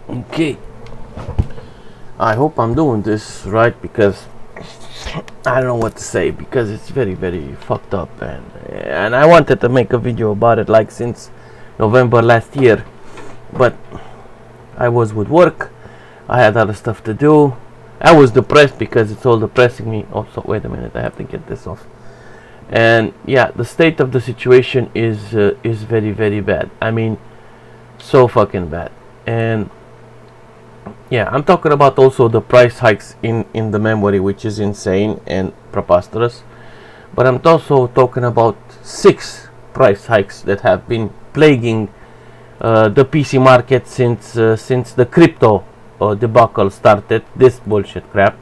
Okay, I hope I'm doing this right, because I don't know what to say, because it's very fucked up, and I wanted to make a video about it like since November last year, but I was with work, I had other stuff to do, I was depressed because it's all depressing me. Oh, so wait a minute, I have to get this off. And yeah, the state of the situation is very bad. I mean, so fucking bad. And yeah, I'm talking about also the price hikes in the memory, which is insane and preposterous. But I'm also talking about 6 price hikes that have been plaguing the PC market since the crypto debacle started. This bullshit crap,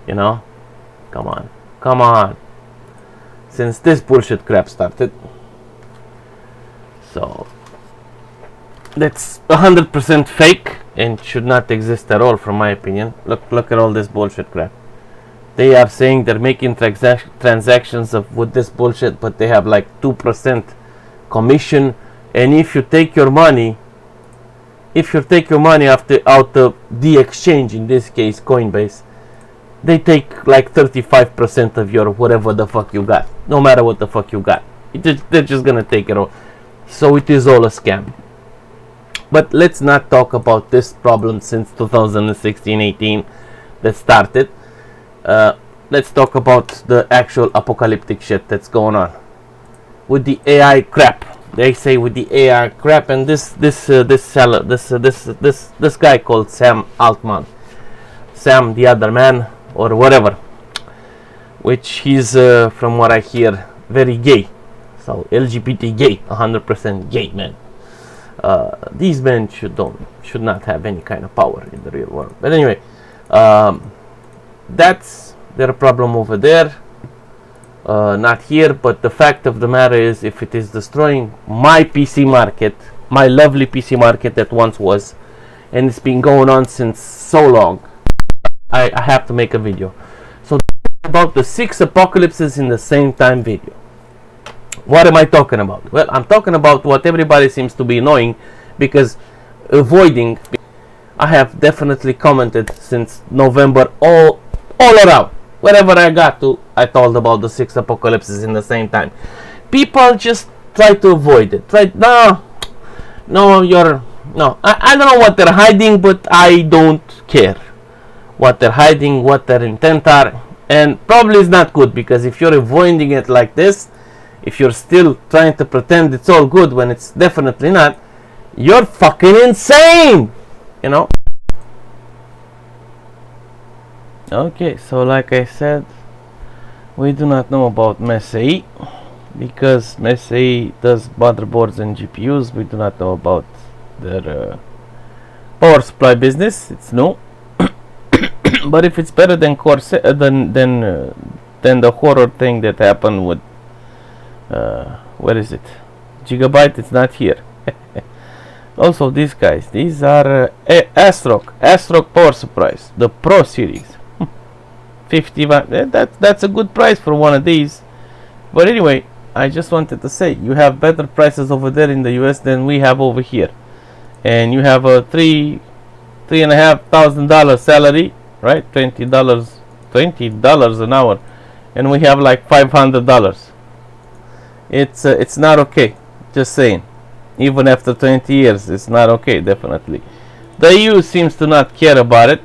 you know, come on, since this bullshit crap started. So that's 100% fake and should not exist at all, from my opinion. Look at all this bullshit crap. They are saying they're making transactions with this bullshit, but they have like 2% commission. And if you take your money, out of the exchange, in this case Coinbase, they take like 35% of your whatever the fuck you got, no matter what the fuck you got. They're just gonna take it all. So it is all a scam. But let's not talk about this problem since 2016-18 that started. Let's talk about the actual apocalyptic shit that's going on with the AI crap. They say with the AI crap, and this guy called Sam Altman, Sam the other man or whatever, which he's from what I hear very gay. So LGBT gay, 100% gay man. These men should not have any kind of power in the real world. But anyway, that's their problem over there, not here. But the fact of the matter is, if it is destroying my PC market, my lovely PC market that once was, and it's been going on since so long, I have to make a video. So about the 6 apocalypses in the same time video. What am I talking about? Well, I'm talking about what everybody seems to be knowing, because avoiding, I have definitely commented since November all around. Wherever I got to, I told about the 6 apocalypses in the same time. People just try to avoid it. Right? No, I don't know what they're hiding, but I don't care what they're hiding, what their intent are, and probably it's not good, because if you're avoiding it like this, if you're still trying to pretend it's all good when it's definitely not, you're fucking insane, you know. Okay, so like I said, we do not know about MSAE, because MSAE does motherboards and GPUs. We do not know about their power supply business. It's new. But if it's better than than the horror thing that happened with where is it? Gigabyte, it's not here. Also, these guys, these are ASRock power supplies, the Pro series. 51. That's a good price for one of these. But anyway, I just wanted to say, you have better prices over there in the US than we have over here, and you have a $3,500 salary, right? $20 an hour, and we have like $500. It's not okay. Just saying. Even after 20 years, it's not okay. Definitely, the EU seems to not care about it.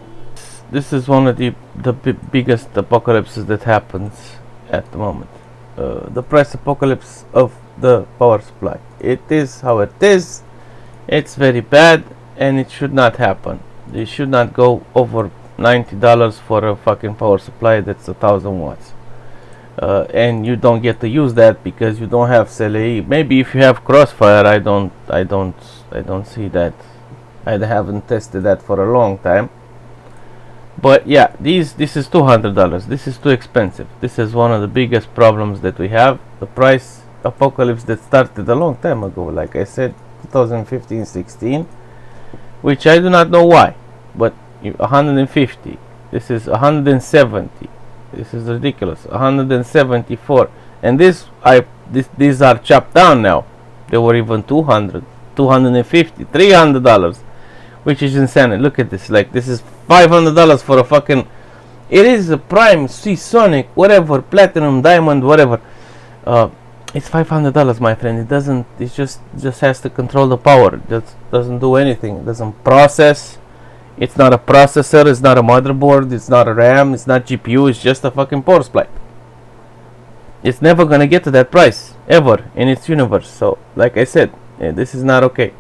This is one of the biggest apocalypses that happens at the moment. The price apocalypse of the power supply. It is how it is. It's very bad, and it should not happen. They should not go over $90 for a fucking power supply that's 1,000 watts. And you don't get to use that because you don't have CLE. Maybe if you have Crossfire, I don't see that. I haven't tested that for a long time. But yeah, this is $200. This is too expensive. This is one of the biggest problems that we have. The price apocalypse that started a long time ago, like I said, 2015-16, which I do not know why, but 150. This is 170. This is ridiculous. 174, and these are chopped down now. They were even 200, 250, $300, which is insane. Look at this, like this is $500 for a fucking, it is a prime Seasonic, whatever, platinum, diamond, whatever. It's $500, my friend. It doesn't, it just has to control the power. It just doesn't do anything. It doesn't process. It's not a processor, it's not a motherboard, it's not a RAM, it's not GPU, it's just a fucking power supply. It's never gonna get to that price ever in its universe. So like I said, this is not okay,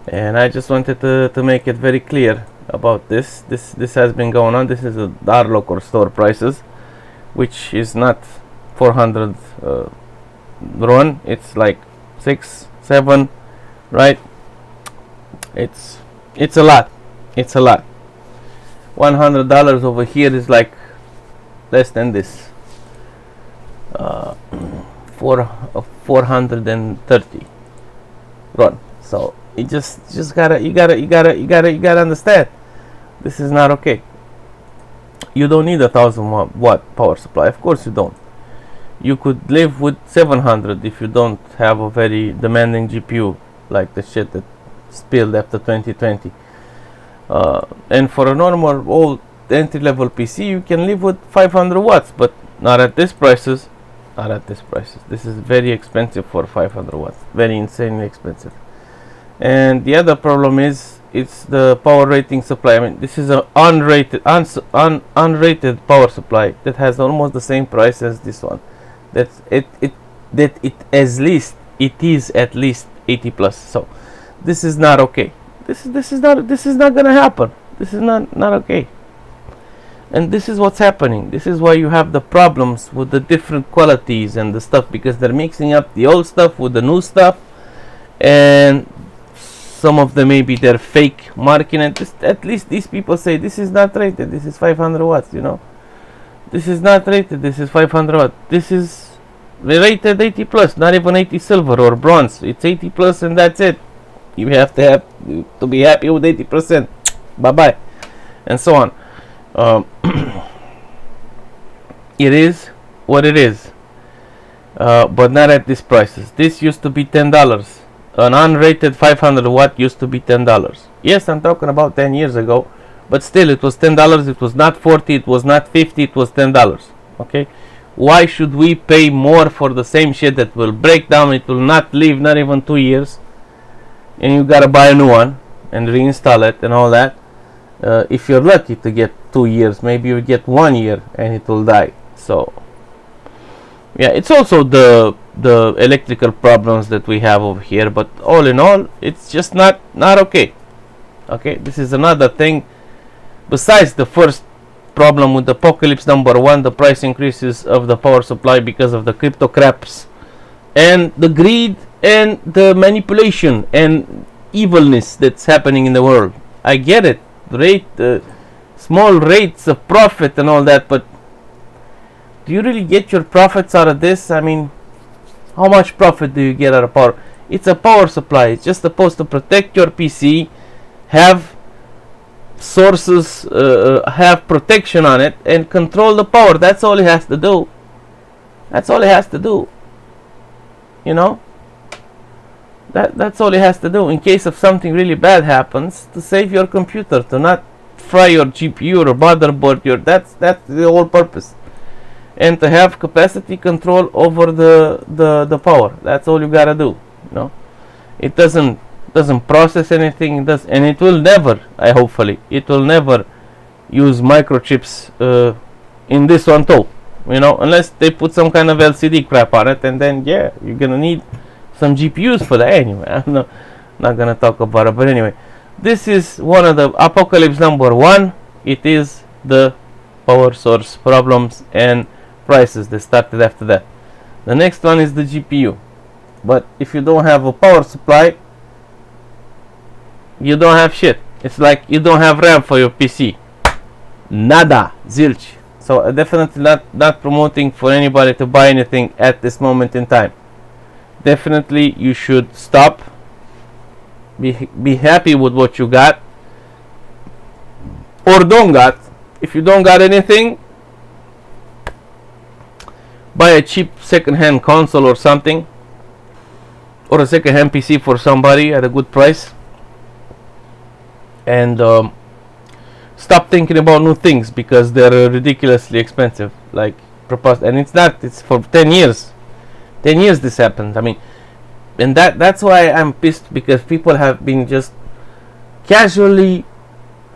and I just wanted to make it very clear about this. This has been going on. This is our local store prices, which is not 400 RON. It's like 6, 7, right? It's a lot. It's a lot. $100 over here is like less than this. 430 RON. So it just you gotta understand, this is not okay. You don't need a 1000-watt power supply. Of course you don't. You could live with 700 if you don't have a very demanding GPU like the shit that spilled after 2020. And for a normal old entry-level PC, you can live with 500 watts, but not at these prices. Not at these prices. This is very expensive for 500 watts. Very insanely expensive. And the other problem is, it's the power rating supply. I mean, this is an unrated power supply that has almost the same price as this one. It is at least 80 plus. So this is not okay. This is not gonna happen. This is not okay. And this is what's happening. This is why you have the problems with the different qualities and the stuff, because they're mixing up the old stuff with the new stuff, and some of them maybe they're fake marking it. At least these people say this is not rated. This is 500 watts. You know, this is not rated. This is 500 watts. This is rated 80 plus. Not even 80 silver or bronze. It's 80 plus, and that's it. You have to be happy with 80%. Bye bye, and so on. It is what it is, but not at these prices. This used to be $10. An unrated 500 watt used to be $10. Yes, I'm talking about 10 years ago, but still it was $10. It was not 40, it was not 50, it was $10. Okay, why should we pay more for the same shit that will break down? It will not live not even 2 years, and you gotta buy a new one and reinstall it and all that. If you're lucky to get 2 years, maybe you get 1 year and it will die. So yeah, it's also the electrical problems that we have over here, but all in all, it's just not okay. Okay, this is another thing besides the first problem with the apocalypse number 1, the price increases of the power supply because of the crypto craps and the greed and the manipulation and evilness that's happening in the world. I get it, small rates of profit and all that, but do you really get your profits out of this? I mean, how much profit do you get out of power? It's a power supply. It's just supposed to protect your PC, have sources, have protection on it, and control the power. That's all it has to do. That's all it has to do. You know, that's all it has to do in case of something really bad happens, to save your computer, to not fry your GPU or motherboard. That's the whole purpose, and to have capacity control over the power. That's all you gotta do. You know, it doesn't process anything. And it will never. Hopefully, it will never use microchips in this one too. You know, unless they put some kind of LCD crap on it, and then yeah, you're gonna need some GPUs for that. Anyway, I'm not gonna talk about it, but anyway, this is one of the apocalypse number 1. It is the power source problems and prices that started after that. The next one is the GPU. But if you don't have a power supply, you don't have shit. It's like you don't have RAM for your PC. Nada, zilch. So definitely not promoting for anybody to buy anything at this moment in time. Definitely you should stop. Be happy with what you got, or don't got. If you don't got anything, buy a cheap second-hand console or something, or a second-hand PC for somebody at a good price, and stop thinking about new things because they're ridiculously expensive, like proposed. And it's for 10 years. 10 years this happened. I mean, and that's why I'm pissed, because people have been just casually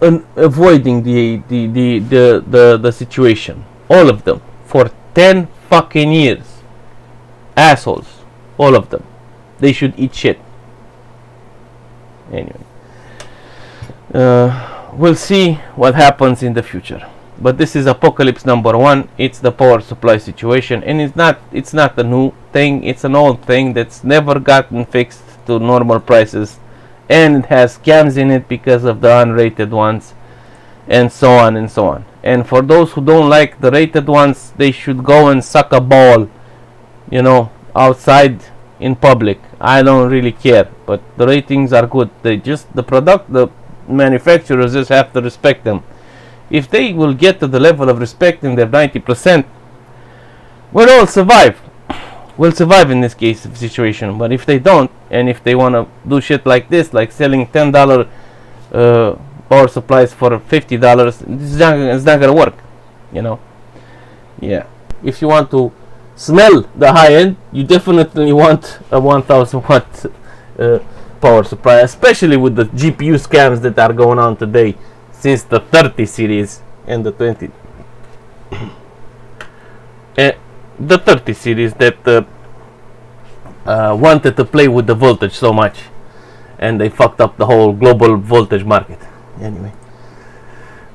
avoiding the situation, all of them, for 10 fucking years. Assholes, all of them. They should eat shit. Anyway, we'll see what happens in the future. But this is apocalypse number 1. It's the power supply situation, and it's not a new thing. It's an old thing that's never gotten fixed to normal prices, and it has scams in it because of the unrated ones, and so on and so on. And for those who don't like the rated ones, they should go and suck a ball, you know, outside in public. I don't really care, but the ratings are good. The manufacturers just have to respect them. If they will get to the level of respecting their 90%, we'll all survive. We'll survive in this case of situation. But if they don't, and if they want to do shit like this, like selling $10 power supplies for $50, it's not gonna work, you know. Yeah. If you want to smell the high end, you definitely want a 1000 watt power supply, especially with the GPU scams that are going on today, since the 30 series and the 20 the 30 series that wanted to play with the voltage so much, and they fucked up the whole global voltage market. Anyway,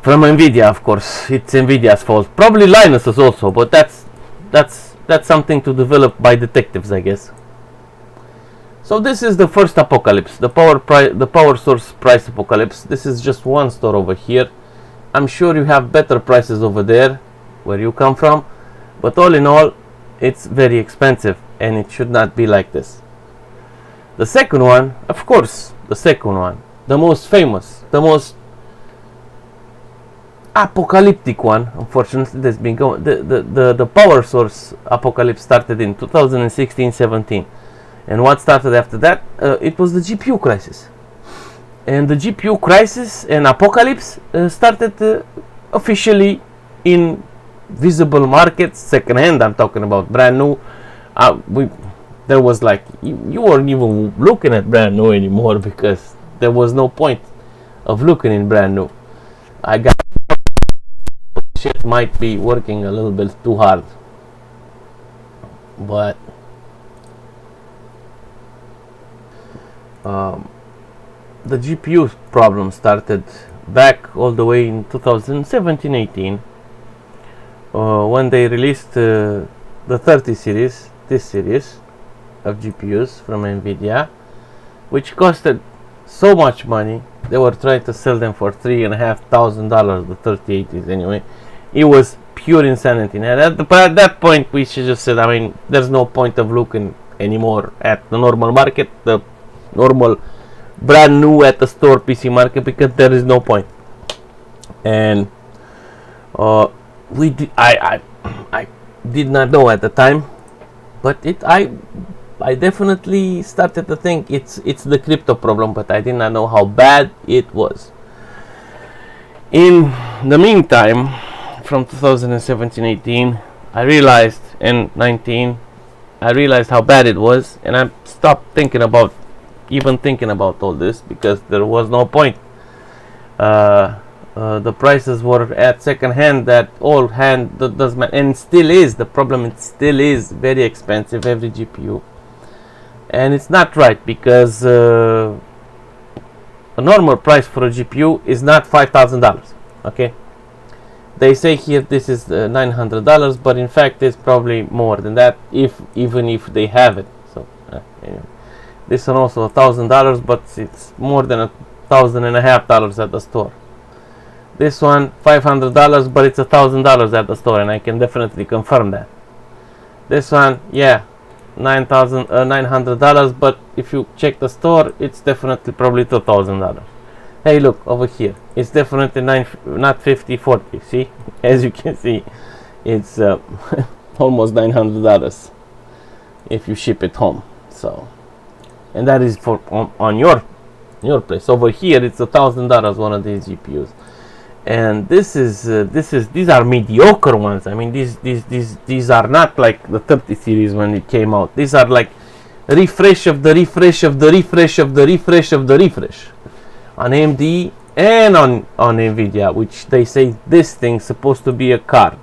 from Nvidia, of course. It's Nvidia's fault, probably Linus's also, but that's something to develop by detectives, I guess. So this is the first apocalypse, the power source price apocalypse. This is just one store over here. I'm sure you have better prices over there where you come from, but all in all, it's very expensive, and it should not be like this. The second one, of course, the most famous, the most apocalyptic one, unfortunately, that's been going. The power source apocalypse started in 2016-17. And what started after that? It was the GPU crisis. And the GPU crisis and apocalypse started officially in visible markets, second hand. I'm talking about brand new. There was like, you weren't even looking at brand new anymore, because there was no point of looking in brand new. I got shit might be working a little bit too hard, but the GPU problem started back all the way in 2017-18 when they released the 30 series, this series of GPUs from Nvidia, which costed so much money. They were trying to sell them for $3,500, the 3080s anyway. It was pure insanity. And at that point, we should just said, I mean, there's no point of looking anymore at the normal market, the normal brand new at the store PC market, because there is no point. And I did not know at the time, but I definitely started to think it's the crypto problem, but I did not know how bad it was. In the meantime, from 2017-18, I realized, and 19, I realized how bad it was, and I stopped thinking about all this, because there was no point. The prices were at second hand, that all hand does matter, and still is the problem. It still is very expensive, every GPU, and it's not right, because a normal price for a GPU is not $5,000. Okay, they say here this is $900, but in fact it's probably more than that, even if they have it. So anyway. This one also $1,000, but it's more than $1,500 at the store. This one $500, but it's $1,000 at the store, and I can definitely confirm that. This one, yeah, $900, but if you check the store, it's definitely probably $2,000. Hey, look over here, it's definitely not 50, 40. See, as you can see, it's almost $900 if you ship it home. So, and that is for on your in your place. Over here it's $1,000 one of these GPUs, and these are mediocre ones. I mean, these are not like the 30 series when it came out. These are like refresh of the refresh of the refresh of the refresh of the refresh on AMD and on Nvidia, which they say this thing's supposed to be a card.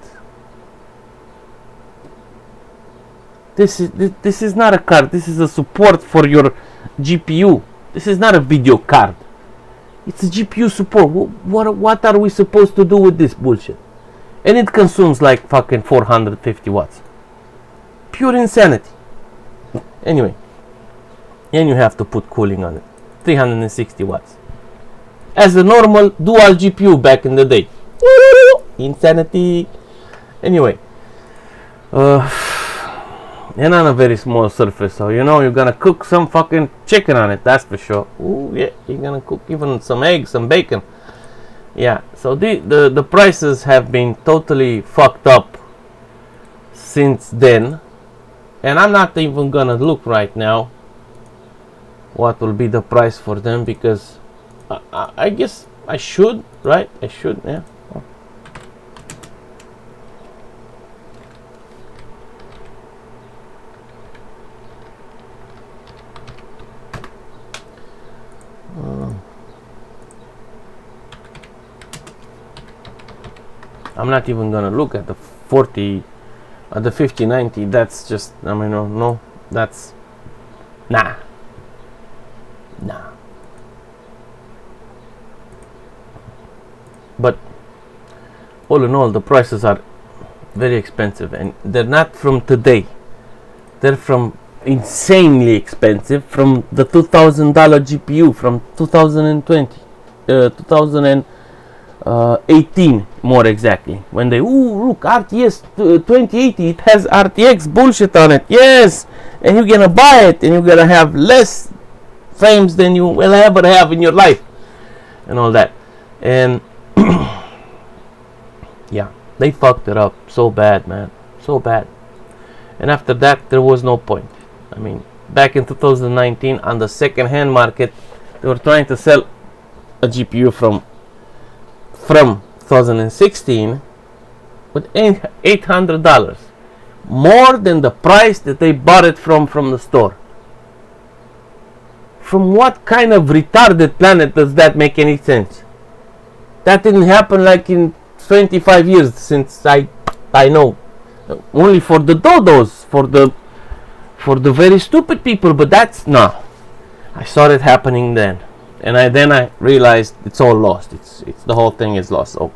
This is not a card. This is a support for your GPU. This is not a video card. It's a GPU support. What are we supposed to do with this bullshit? And it consumes like fucking 450 watts. Pure insanity. Anyway, and you have to put cooling on it. 360 watts. As a normal dual GPU back in the day. Insanity. Anyway. And on a very small surface, so you know you're gonna cook some fucking chicken on it, that's for sure. Ooh, yeah, you're gonna cook even some eggs, some bacon. Yeah, so the prices have been totally fucked up since then, and I'm not even gonna look right now what will be the price for them, because I guess I should, right? I should, yeah. I'm not even gonna look at the 5090. That's just, I mean, no, that's nah. But all in all, the prices are very expensive, and they're not from today. They're from insanely expensive, from the $2,000 GPU from 2018 more exactly, when they look, RTS 2080, it has RTX bullshit on it, yes, and you're gonna buy it and you're gonna have less frames than you will ever have in your life and all that. And yeah, they fucked it up so bad, man, so bad. And after that there was no point. I mean, back in 2019 on the second hand market, they were trying to sell a GPU from 2016 with $800, more than the price that they bought it from the store. From what kind of retarded planet does that make any sense? That didn't happen like in 25 years since I know. Only for the dodos, for the very stupid people, but that's no. I saw it happening then. And then I realized it's all lost. It's the whole thing is lost. So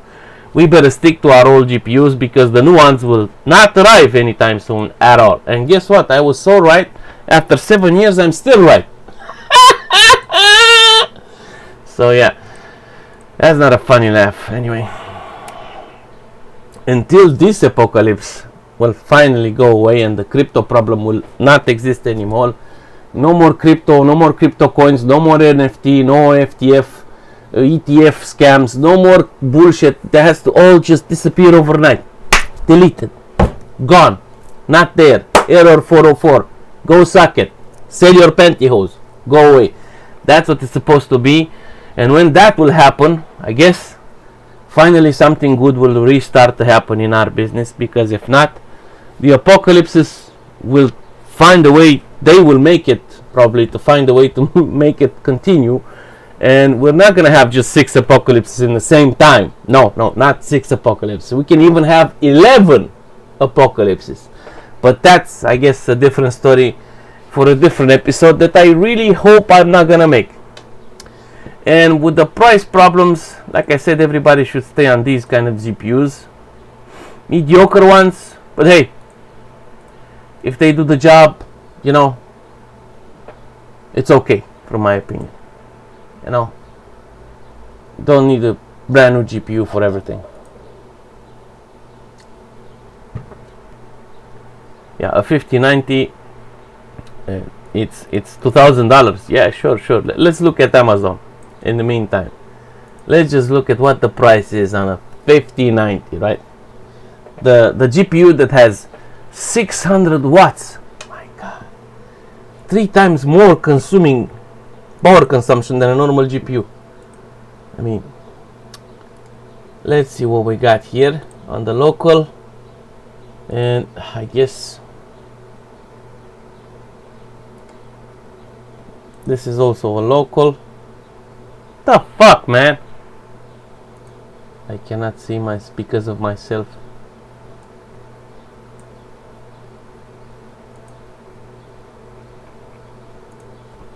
we better stick to our old GPUs, because the new ones will not arrive anytime soon at all. And guess what? I was so right. After 7 years, I'm still right. So yeah, that's not a funny laugh. Anyway, until this apocalypse will finally go away and the crypto problem will not exist anymore. No more crypto, no more crypto coins, no more NFT, no FTF, ETF scams, no more bullshit. That has to all just disappear overnight. Deleted. Gone. Not there. Error 404. Go suck it. Sell your pantyhose. Go away. That's what it's supposed to be. And when that will happen, I guess finally something good will restart to happen in our business, because if not, the apocalypses will find a way. They will make it probably to find a way to make it continue, and we're not gonna have just 6 apocalypses in the same time. No, not 6 apocalypses. We can even have 11 apocalypses, but that's, I guess, a different story for a different episode that I really hope I'm not gonna make. And with the price problems, like I said, everybody should stay on these kind of GPUs, mediocre ones, but hey, if they do the job, you know, it's okay, from my opinion. You know, don't need a brand new GPU for everything. Yeah, a 5090, it's $2,000. Yeah, sure. Let's look at Amazon. In the meantime, let's just look at what the price is on a 5090, right? The GPU that has 600 watts. My God, 3 times more consuming power consumption than a normal GPU. I mean, let's see what we got here on the local, and I guess this is also a local. The fuck, man? I cannot see my speakers of myself.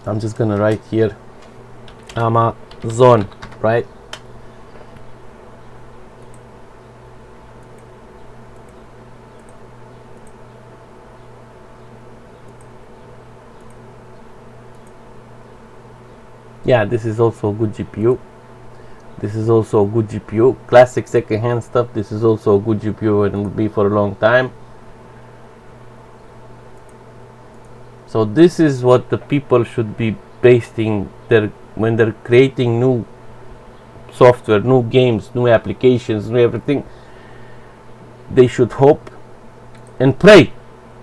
I'm just gonna write here Amazon, right? Yeah, this is also a good GPU. This is also a good GPU. Classic second-hand stuff. This is also a good GPU and will be for a long time. So this is what the people should be basing their, when they're creating new software, new games, new applications, new everything. They should hope and pray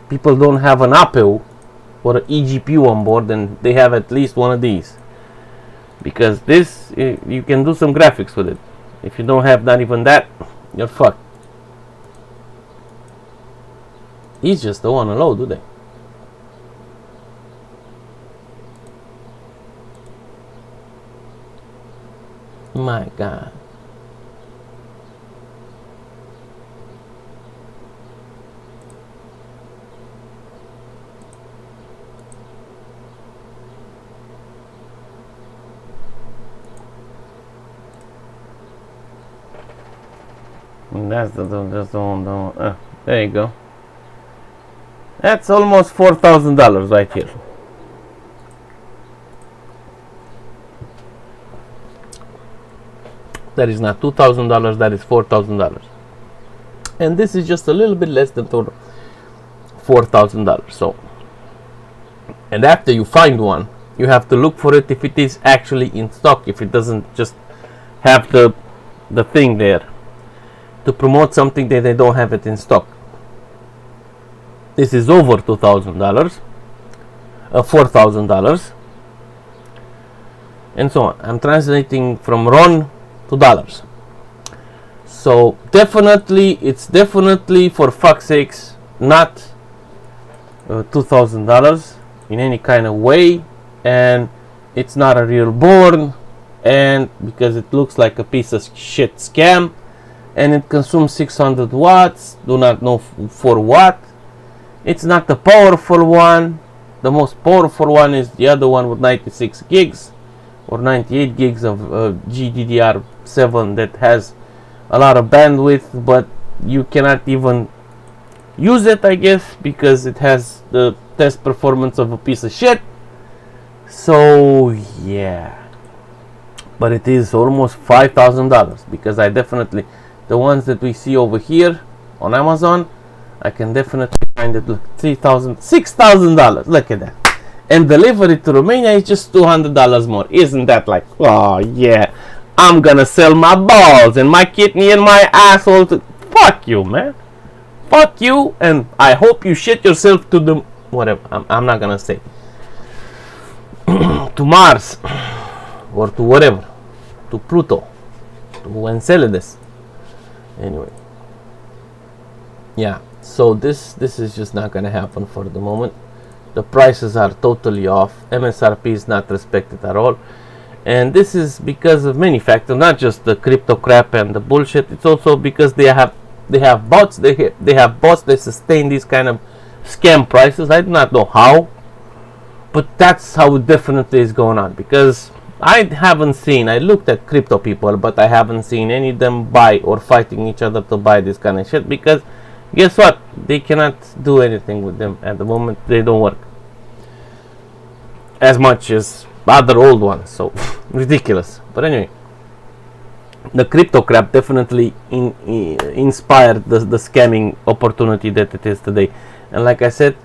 people don't have an APU or an eGPU on board, and they have at least one of these. Because this, you can do some graphics with it. If you don't have not even that, you're fucked. These just don't want to load, do they? My God. That's the one. There you go. That's almost $4,000 right here. That is not $2,000. That is $4,000. And this is just a little bit less than $4,000. So, and after you find one, you have to look for it if it is actually in stock. If it doesn't just have the thing there to promote something that they don't have it in stock. This is over $2,000, $4,000, and so on. I'm translating from RON to dollars. So definitely, it's definitely, for fuck's sakes, not $2,000 in any kind of way, and it's not a real board, and because it looks like a piece of shit scam. And it consumes 600 watts, do not know for what. It's not the powerful one. The most powerful one is the other one with 96 gigs or 98 gigs of GDDR7 that has a lot of bandwidth, but you cannot even use it, I guess, because it has the test performance of a piece of shit. So yeah, but it is almost $5,000, because I definitely, the ones that we see over here on Amazon, I can definitely find it. Look, $3,000, $6,000. Look at that. And delivery to Romania is just $200 more. Isn't that like, oh yeah, I'm gonna sell my balls and my kidney and my asshole to, fuck you, man. Fuck you, and I hope you shit yourself to the, whatever, I'm not gonna say. To Mars, or to whatever, to Pluto, to Enceladus. Anyway, yeah, so this is just not gonna happen for the moment. The prices are totally off. MSRP is not respected at all, and this is because of many factors, not just the crypto crap and the bullshit. It's also because they have bots. They have bots that sustain these kind of scam prices. I do not know how, but that's how it definitely is going on. Because I haven't seen, I looked at crypto people, but I haven't seen any of them buy or fighting each other to buy this kind of shit, because guess what? They cannot do anything with them at the moment. They don't work as much as other old ones, so ridiculous. But anyway, the crypto crap definitely inspired the scamming opportunity that it is today. And like I said,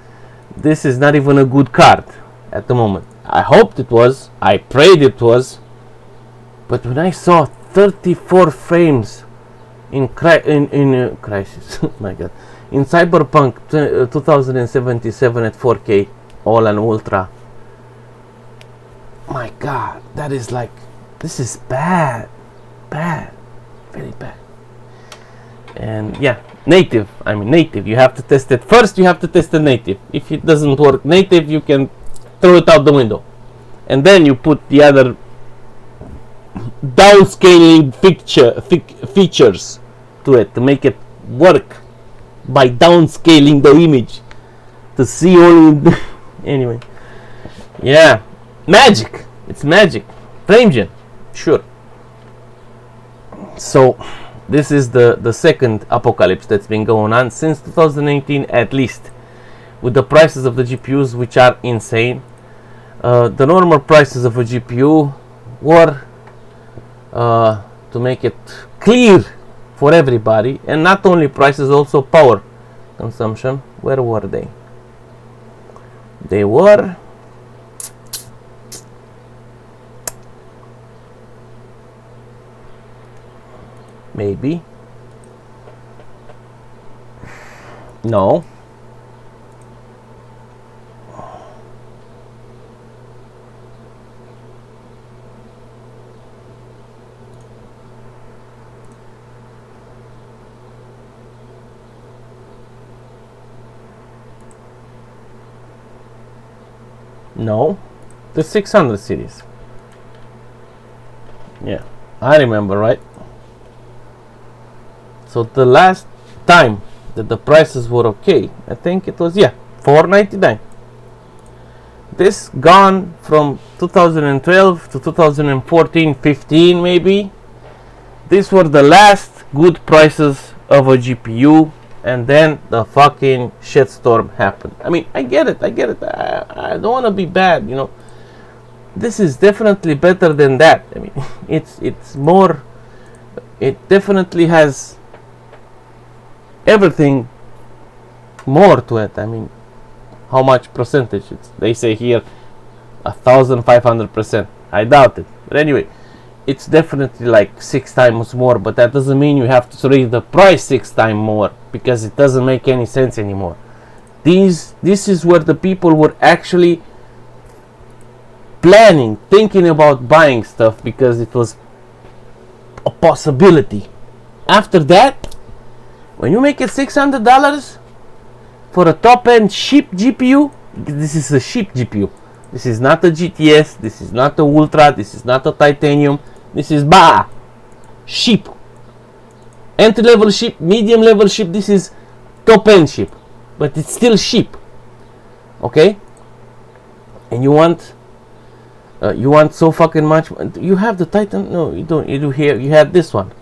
this is not even a good card at the moment. I hoped it was, I prayed it was, but when I saw 34 frames in Crisis, my God, in Cyberpunk 2077 at 4K, all and ultra, my god, that is like, this is bad, very bad. And yeah, native, I mean native, you have to test it first. You have to test the native. If it doesn't work native, you can throw it out the window, and then you put the other downscaling features to it to make it work by downscaling the image to see only anyway. Yeah, magic, it's magic. FrameGen, sure. So this is the second apocalypse that's been going on since 2018 at least, with the prices of the GPUs, which are insane. The normal prices of a GPU were, to make it clear for everybody, and not only prices, also power consumption. Where were they? They were maybe no. No, the 600 series. Yeah, I remember, right? So the last time that the prices were okay, I think it was, yeah, $499. This gone from 2012 to 2014, 15 maybe. These were the last good prices of a GPU, and then the fucking shitstorm happened. I mean, I get it. I don't want to be bad, you know. This is definitely better than that. I mean, it's more. It definitely has everything more to it. I mean, how much percentage? They say here 1,500%. I doubt it. But anyway, it's definitely like 6 times more. But that doesn't mean you have to raise the price 6 times more, because it doesn't make any sense anymore. This is where the people were actually planning, thinking about buying stuff, because it was a possibility. After that, when you make it $600 for a top-end cheap GPU, this is a cheap GPU. This is not a GTS, this is not a Ultra, this is not a Titanium, this is cheap. Entry-level cheap, medium-level cheap, this is top-end cheap. But it's still cheap. Okay? And you want so fucking much. You have the Titan? No, you don't. You do here. You had this one.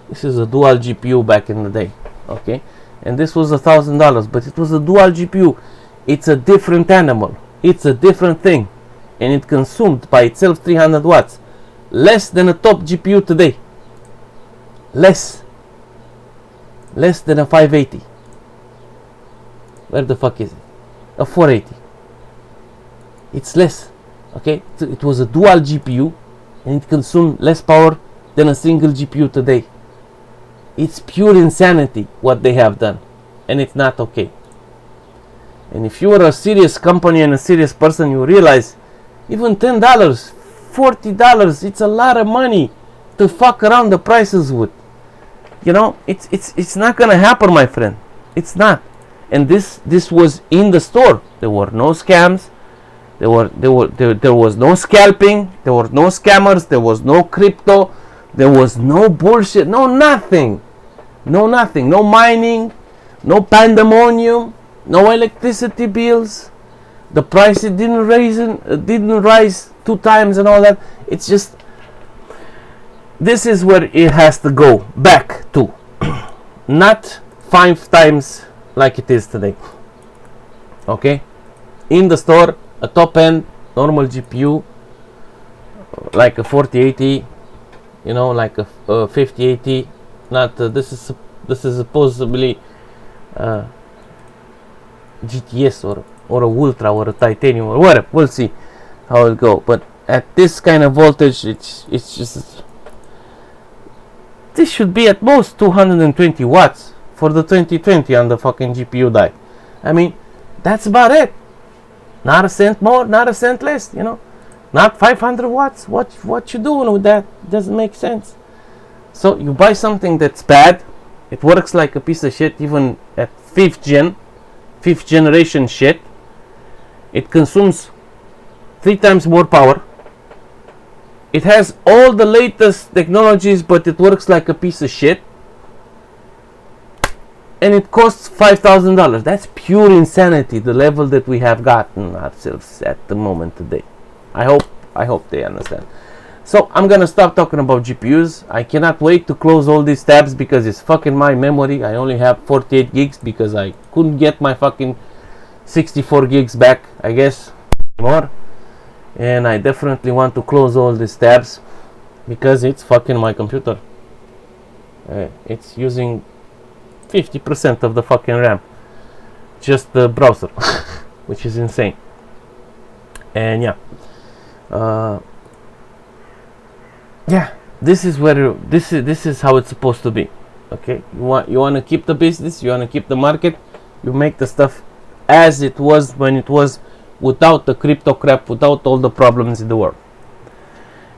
This is a dual GPU back in the day. Okay? And this was $1,000, but it was a dual GPU. It's a different animal. It's a different thing, and it consumed by itself 300 watts, less than a top GPU today. Less than a 580. Where the fuck is it? A 480. It's less. Okay, it was a dual GPU, and it consumed less power than a single GPU today. It's pure insanity what they have done, and it's not okay. And if you are a serious company and a serious person, you realize even $10, $40, it's a lot of money to fuck around the prices with. You know, it's not gonna happen, my friend. It's not. And this was in the store. There were no scams. There was no scalping. There were no scammers. There was no crypto. There was no bullshit. No nothing. No nothing. No mining. No pandemonium. No electricity bills. The price didn't rise 2 times and all that. It's just, this is where it has to go back to. Not 5 times like it is today. Okay? In the store, a top end normal GPU, like a 4080, you know, like a 5080. Not this is supposedly GTS or a Ultra or a Titanium or whatever. We'll see how it go. But at this kind of voltage, it's just, this should be at most 220 watts for the 2020 on the fucking GPU die. I mean, that's about it. Not a cent more, not a cent less, you know. not 500 watts. What you doing with that? Doesn't make sense. So you buy something that's bad, it works like a piece of shit even at 5th generation shit. It consumes 3 times more power. It has all the latest technologies, but it works like a piece of shit. And it costs $5,000. That's pure insanity, the level that we have gotten ourselves at the moment today. I hope they understand. So I'm gonna stop talking about GPUs. I cannot wait to close all these tabs because it's fucking my memory. I only have 48 gigs because I couldn't get my fucking 64 gigs back, I guess, more. And I definitely want to close all these tabs because it's fucking my computer. It's using 50% of the fucking RAM, just the browser, which is insane. And yeah, this is where this is how it's supposed to be. Okay, you want to keep the business, you want to keep the market, you make the stuff as it was when it was, without the crypto crap, without all the problems in the world.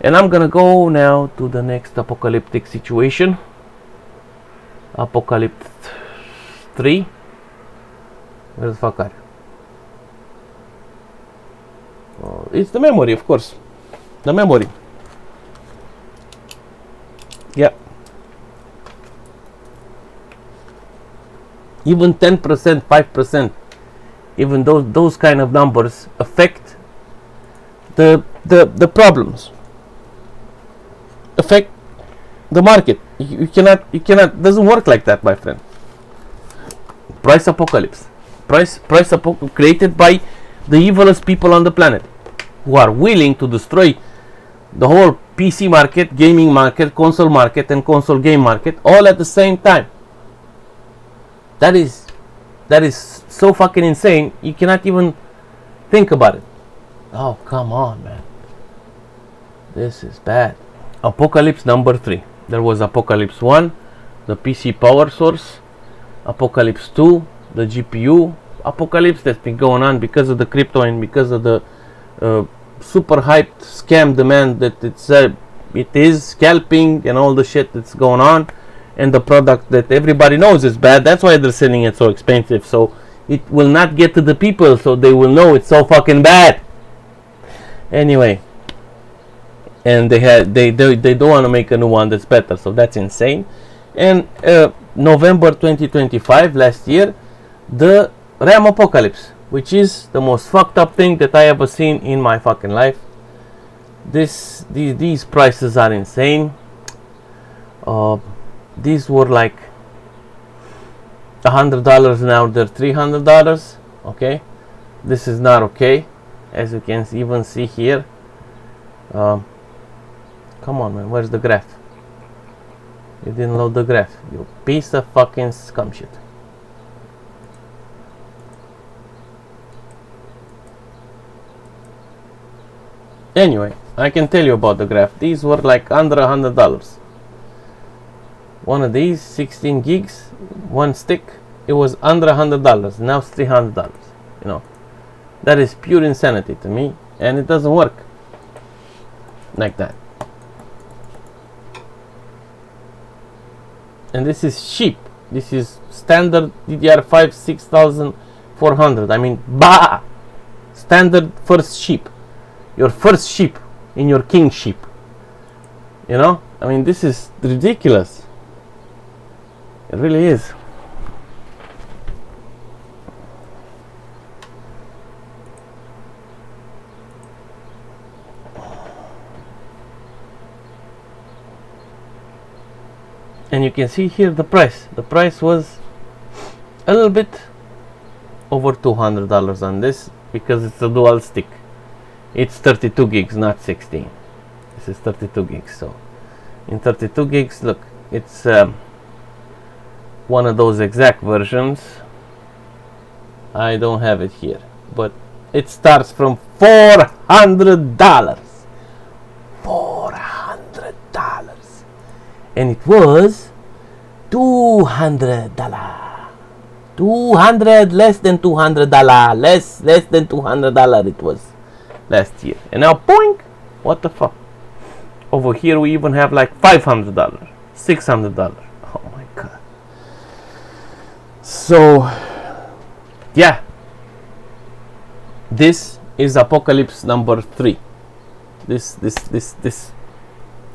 And I'm gonna go now to the next apocalyptic situation. Apocalypse 3. Where the fuck are you? Oh, it's the memory, of course. The memory. Yeah. Even 10%, 5%, even those kind of numbers affect the problems. Affect the market. You cannot, doesn't work like that, my friend. Price apocalypse. Price created by the evilest people on the planet, who are willing to destroy the whole PC market, gaming market, console market, and console game market all at the same time. That is so fucking insane, you cannot even think about it. Oh, come on, man. This is bad. Apocalypse number 3. There was Apocalypse 1, the PC power source. Apocalypse 2, the GPU apocalypse that's been going on because of the crypto and because of the super hyped scam demand that it is scalping and all the shit that's going on, and the product that everybody knows is bad. That's why they're selling it so expensive, so it will not get to the people, so they will know it's so fucking bad. Anyway, and they don't want to make a new one that's better, so that's insane. And November 2025, last year, the RAM apocalypse, which is the most fucked up thing that I ever seen in my fucking life. These prices are insane. These were like $100, now they're $300. Okay, this is not okay, as you can even see here. Come on, man, where's the graph? You didn't load the graph, you piece of fucking scum shit. Anyway, I can tell you about the graph. These were like under $100. One of these 16 gigs, one stick, it was under $100. Now it's $300. You know, that is pure insanity to me, and it doesn't work like that. And this is cheap. This is standard DDR5 6400. I mean, standard first ship. Your first ship in your kingship. You know, I mean, this is ridiculous. It really is. And you can see here the price. The price was a little bit over $200 on this because it's a dual stick. It's 32 gigs, not 16. This is 32 gigs. So in 32 gigs, look, it's one of those exact versions. I don't have it here, but it starts from $400. $400. And it was $200. 200, less than $200. Less than $200 it was last year. And now, boink, What the fuck? Over here we even have like $500, $600. Oh my god. So yeah, this is apocalypse number 3. This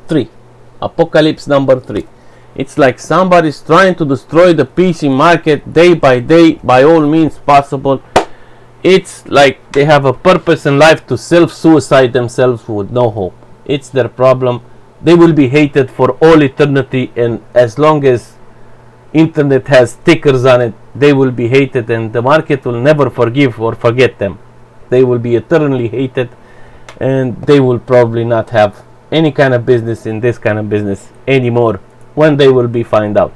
3. Apocalypse number 3. It's like somebody's trying to destroy the PC market day by day, by all means possible. It's like they have a purpose in life to self-suicide themselves with no hope. It's their problem. They will be hated for all eternity, and as long as internet has stickers on it, they will be hated, and the market will never forgive or forget them. They will be eternally hated, and they will probably not have any kind of business in this kind of business anymore when they will be found out.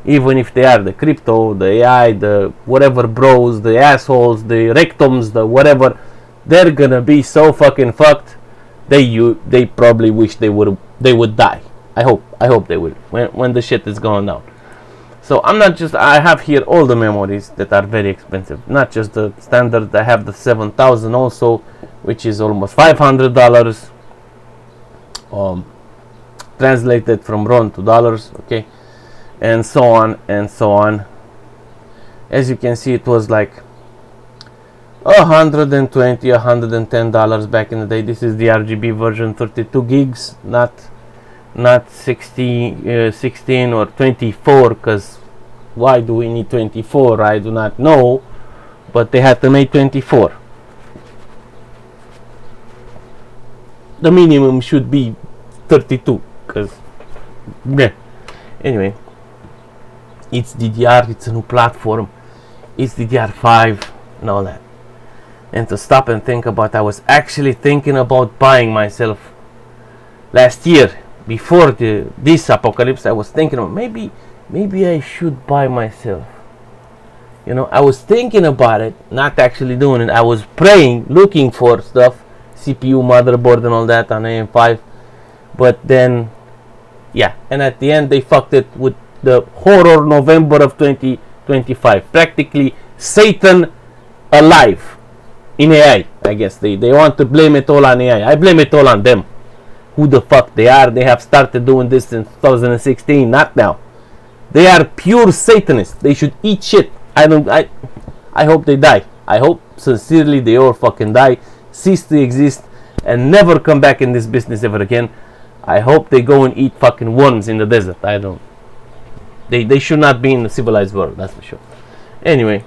Even if they are the crypto, the AI, the whatever bros, the assholes, the rectums, the whatever, they're gonna be so fucking fucked. They probably wish they would die. I hope they will when the shit is going down. So I have here all the memories that are very expensive, not just the standard. I have the 7000 also, which is almost $500, translated from RON to dollars, okay, and so on and so on. As you can see, it was like $120, $110 back in the day. This is the RGB version, 32 gigs, not 16 or 24, because why do we need 24? I do not know, but they had to make 24. The minimum should be 32, because yeah. Anyway, it's DDR, it's a new platform, it's DDR5 and all that. And to stop and think about, I was actually thinking about buying myself last year before this apocalypse. I was thinking of maybe I should buy myself, you know. I was thinking about it, not actually doing it. I was praying, looking for stuff, CPU, motherboard and all that on AM5, but then yeah, and at the end they fucked it with the horror November of 2025. Practically Satan alive in AI. I guess they want to blame it all on AI. I blame it all on them. Who the fuck they are. They have started doing this in 2016, not now. They are pure Satanists. They should eat shit. I hope they die. I hope sincerely they all fucking die, cease to exist, and never come back in this business ever again. I hope they go and eat fucking worms in the desert. They should not be in the civilized world, that's for sure. Anyway,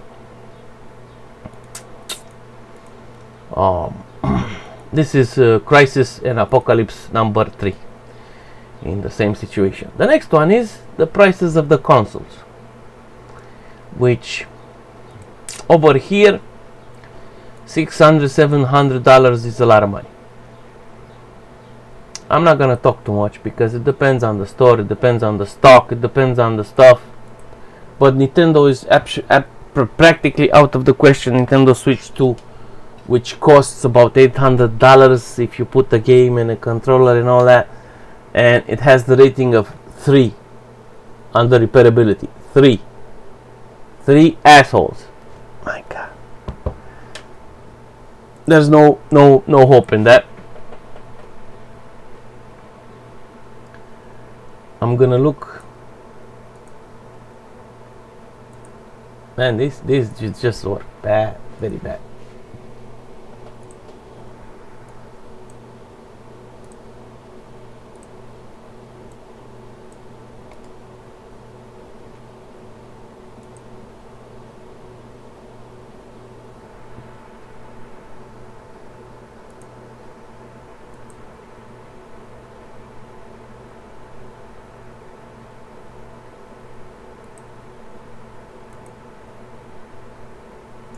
this is crisis and apocalypse number 3 in the same situation. The next one is the prices of the consoles, which over here $600-700 is a lot of money. I'm not gonna talk too much because it depends on the store, it depends on the stock, it depends on the stuff. But Nintendo is practically out of the question. Nintendo Switch 2, which costs about $800 if you put the game and a controller and all that, and it has the rating of 3 under repairability. 3 assholes. My god, there's no hope in that. I'm gonna look. Man, this just work bad, very bad.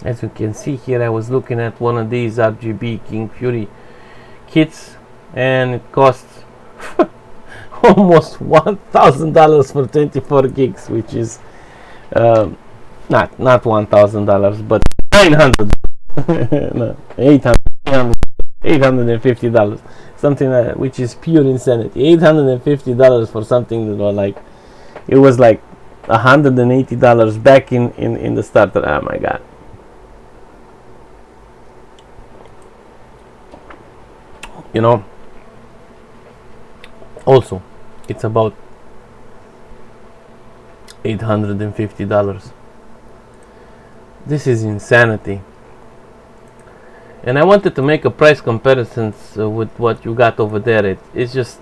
As you can see here, I was looking at one of these RGB King Fury kits, and it costs almost $1,000 for 24 gigs, which is not $1,000, but $900, no, $850, something like that, which is pure insanity. $850 for something that was like, it was like $180 back in the starter. Oh my god. You know, Also, it's about $850. This is insanity. And I wanted to make a price comparison with what you got over there. It's just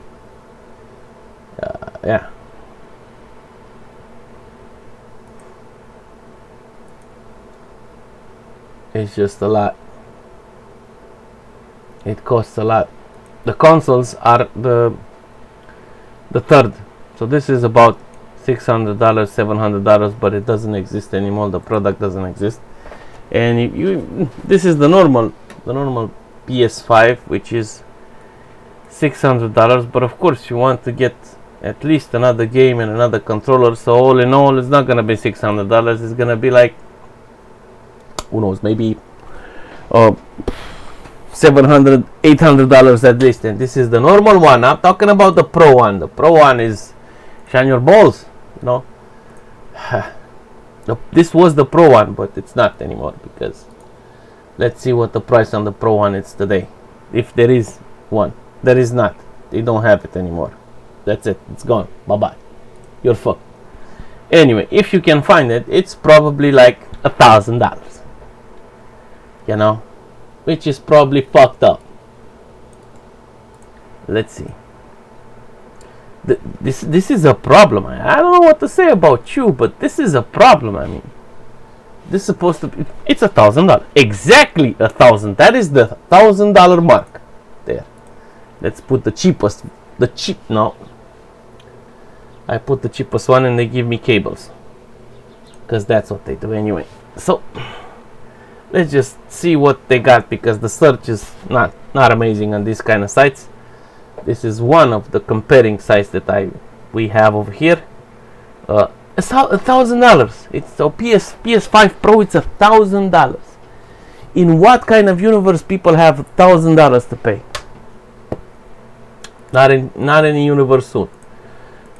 yeah, it's just a lot. It costs a lot. The consoles are the third, so this is about $600, $700, but it doesn't exist anymore. The product doesn't exist. And this is the normal PS5, which is $600, but of course you want to get at least another game and another controller, so all in all it's not gonna be $600. It's gonna be like, who knows, maybe $700, $800 at least. And this is the normal one. I'm talking about the Pro one. The Pro one is shine your balls, you know. This was the Pro one, but it's not anymore, because let's see what the price on the Pro one is today, if there is one. There is not. They don't have it anymore. That's it. It's gone. Bye bye. You're fucked. Anyway, if you can find it, it's probably like $1,000. You know, which is probably fucked up. Let's see. This is a problem. I don't know what to say about you, but this is a problem. I mean, this is supposed to be, it's $1,000. Exactly $1,000. That is the $1,000 mark. There. Let's put the cheapest. No. I put the cheapest one and they give me cables, because that's what they do anyway. So let's just see what they got, because the search is not amazing on these kind of sites. This is one of the comparing sites that we have over here. It's $1,000. It's so PS5 Pro. It's $1,000. In what kind of universe people have $1,000 to pay? Not in a universe soon.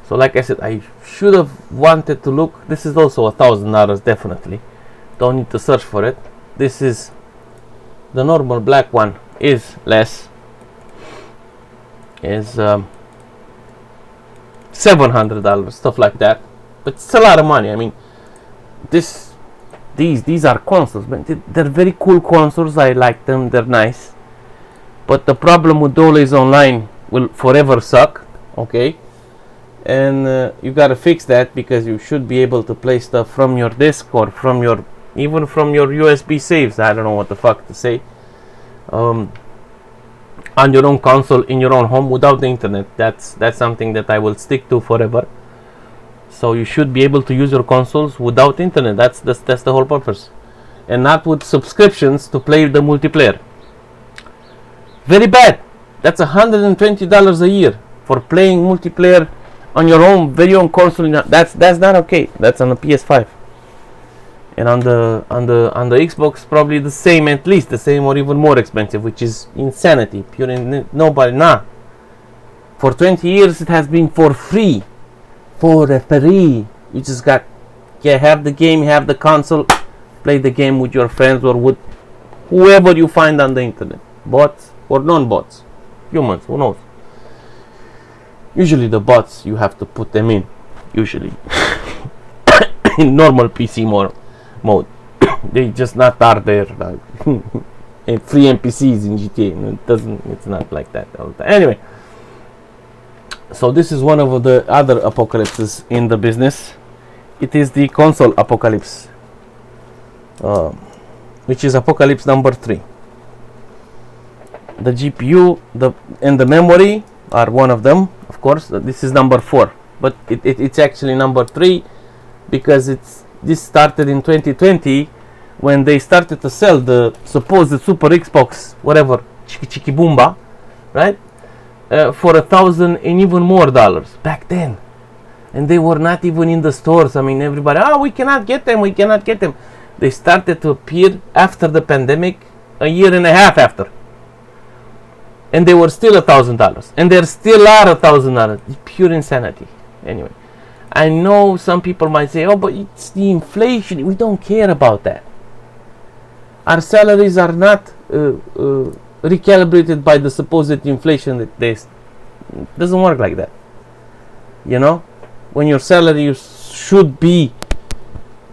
So like I said, I should have wanted to look. This is also $1,000 definitely. Don't need to search for it. This is the normal black one, is less, is $700, stuff like that. But it's a lot of money. I mean, these are consoles, but they're very cool consoles. I like them. They're nice. But the problem with always online will forever suck. Okay. And you gotta fix that, because you should be able to play stuff from your disk or from your, even from your USB saves. I don't know what the fuck to say. On your own console in your own home without the internet. That's something that I will stick to forever. So you should be able to use your consoles without internet. That's the whole purpose, and not with subscriptions to play the multiplayer. Very bad. That's $120 a year for playing multiplayer on your own very own console. That's not okay. That's on the PS5, and on the Xbox probably the same, at least the same or even more expensive, which is insanity. Nobody. For 20 years it has been for free, for free. You just got, have the game, have the console, play the game with your friends or with whoever you find on the internet, bots or non-bots, humans, who knows. Usually the bots, you have to put them in, usually in normal PC mode. They just not are there like and free NPCs in GTA. It's not like that all the time. Anyway, so this is one of the other apocalypses in the business. It is the console apocalypse, which is apocalypse number 3. The GPU and the memory are one of them. Of course, this is number 4, but it's actually number 3, because this started in 2020 when they started to sell the supposed Super Xbox, whatever, Chiki Boomba, right, for $1,000 and even more dollars back then, and they were not even in the stores. I mean, everybody, we cannot get them. They started to appear after the pandemic, a year and a half after. And they were still $1,000, and they still are $1,000. Pure insanity. Anyway, I know some people might say, but it's the inflation. We don't care about that. Our salaries are not recalibrated by the supposed inflation that It doesn't work like that. You know, when your salary should be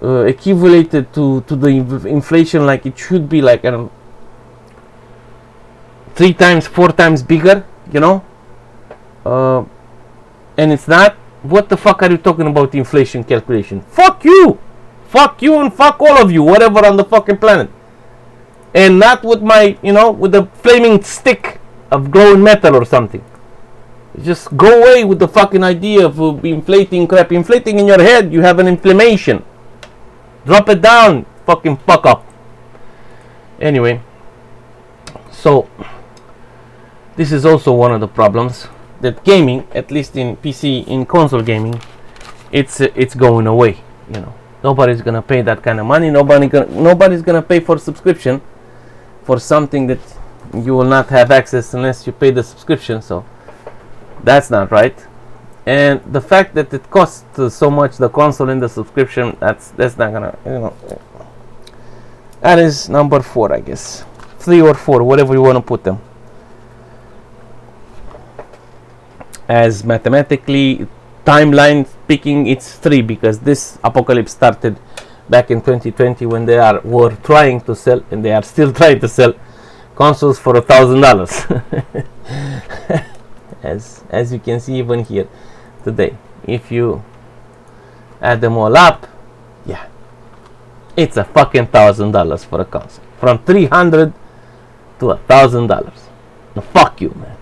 equated to the inflation, like it should be like, I don't know, 3 times 4 times bigger, you know, and it's not. What the fuck are you talking about inflation calculation? Fuck you and fuck all of you, whatever on the fucking planet. And not with my, you know, with the flaming stick of glowing metal or something. Just go away with the fucking idea of inflating crap. Inflating in your head, you have an inflammation. Drop it down, fucking fuck up. Anyway, so this is also one of the problems, that gaming, at least in PC, in console gaming, it's going away. You know, nobody's gonna pay that kind of money. Nobody's gonna pay for subscription for something that you will not have access unless you pay the subscription. So that's not right. And the fact that it costs so much, the console and the subscription, that's not gonna, you know. That is number 4, I guess. 3 or 4, whatever you want to put them. As mathematically, timeline speaking, it's 3, because this apocalypse started back in 2020 when they were trying to sell, and they are still trying to sell consoles for $1,000. as you can see even here today, if you add them all up, yeah, it's a fucking $1,000 for a console, from $300 to $1,000. No, fuck you, man.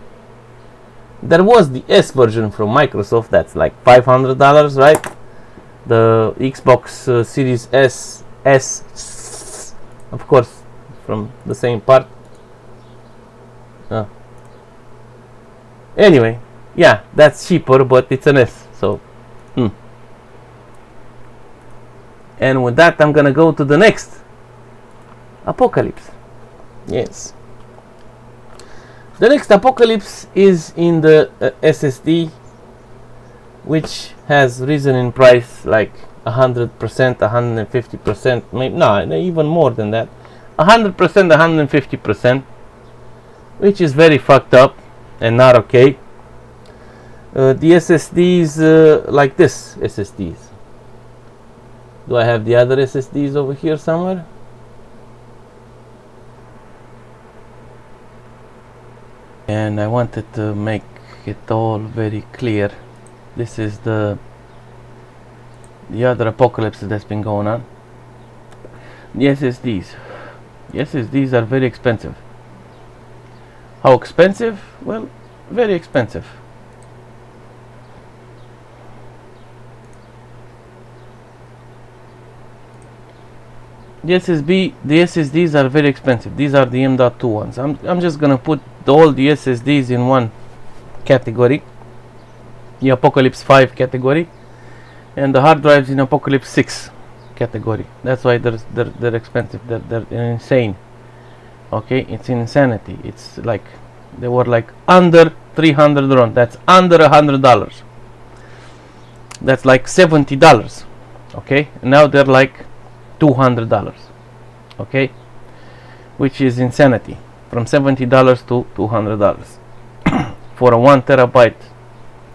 There was the S version from Microsoft, that's like $500, right? The Xbox Series S, of course, from the same part. Anyway, yeah, that's cheaper, but it's an S, so. And with that, I'm gonna go to the next apocalypse. Yes. The next apocalypse is in the SSD, which has risen in price like 100%, 150%, maybe no, even more than that, 100%, 150%, which is very fucked up and not okay. The SSDs like this SSDs. Do I have the other SSDs over here somewhere? And I wanted to make it all very clear. This is the other apocalypse that's been going on. The SSDs. The SSDs are very expensive. How expensive? Well, very expensive. The SSDs are very expensive. These are the M.2 ones. I'm just gonna put all the SSDs in one category, the Apocalypse 5 category, and the hard drives in Apocalypse 6 category. That's why they're expensive. They're insane. Okay, it's insanity. It's like they were like under 300 RON. That's under $100. That's like $70. Okay, and now they're like $200. Okay, which is insanity. From $70 to $200 for a 1 terabyte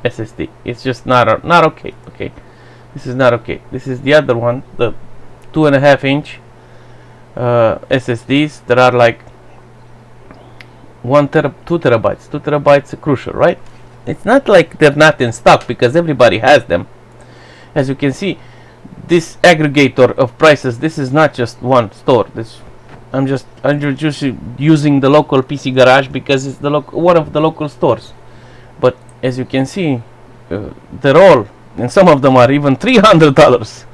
SSD. It's just not okay. Okay, this is not okay. This is the other one, the 2.5 inch SSDs that are like 2 terabytes. 2 terabytes are crucial, right? It's not like they're not in stock, because everybody has them. As you can see, this aggregator of prices, this is not just one store. I'm just using the local PC garage because it's the one of the local stores. But as you can see, they're all, and some of them are even $300,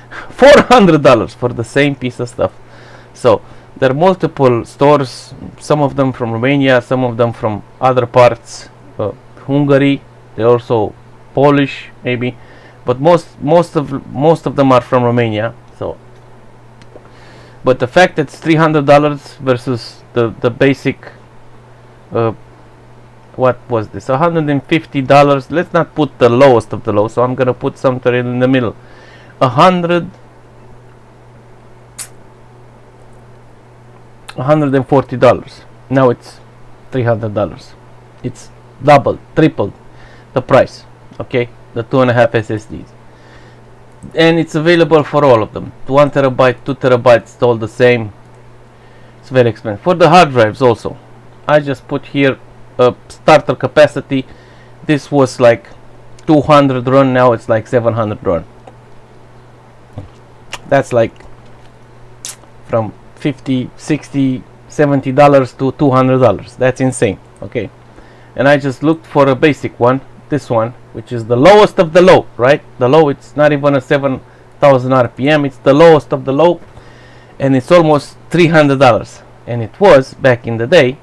$400 for the same piece of stuff. So there are multiple stores, some of them from Romania, some of them from other parts, Hungary. They're also Polish, maybe, but most of them are from Romania. So, but the fact that it's $300 versus the basic, what was this? $150. Let's not put the lowest of the low. So I'm gonna put something in the middle. $140. Now it's $300. It's doubled, tripled the price. Okay, the 2.5 SSDs, and it's available for all of them. 1 terabyte, 2 terabytes, it's all the same. It's very expensive. For the hard drives also, I just put here a starter capacity. This was like 200 run, now it's like 700 run. That's like from 50, 60, $70 to $200. That's insane. Okay, and I just looked for a basic one, this one, which is the lowest of the low, right? The low, it's not even a 7,000 RPM, it's the lowest of the low, and it's almost $300. And it was back in the day,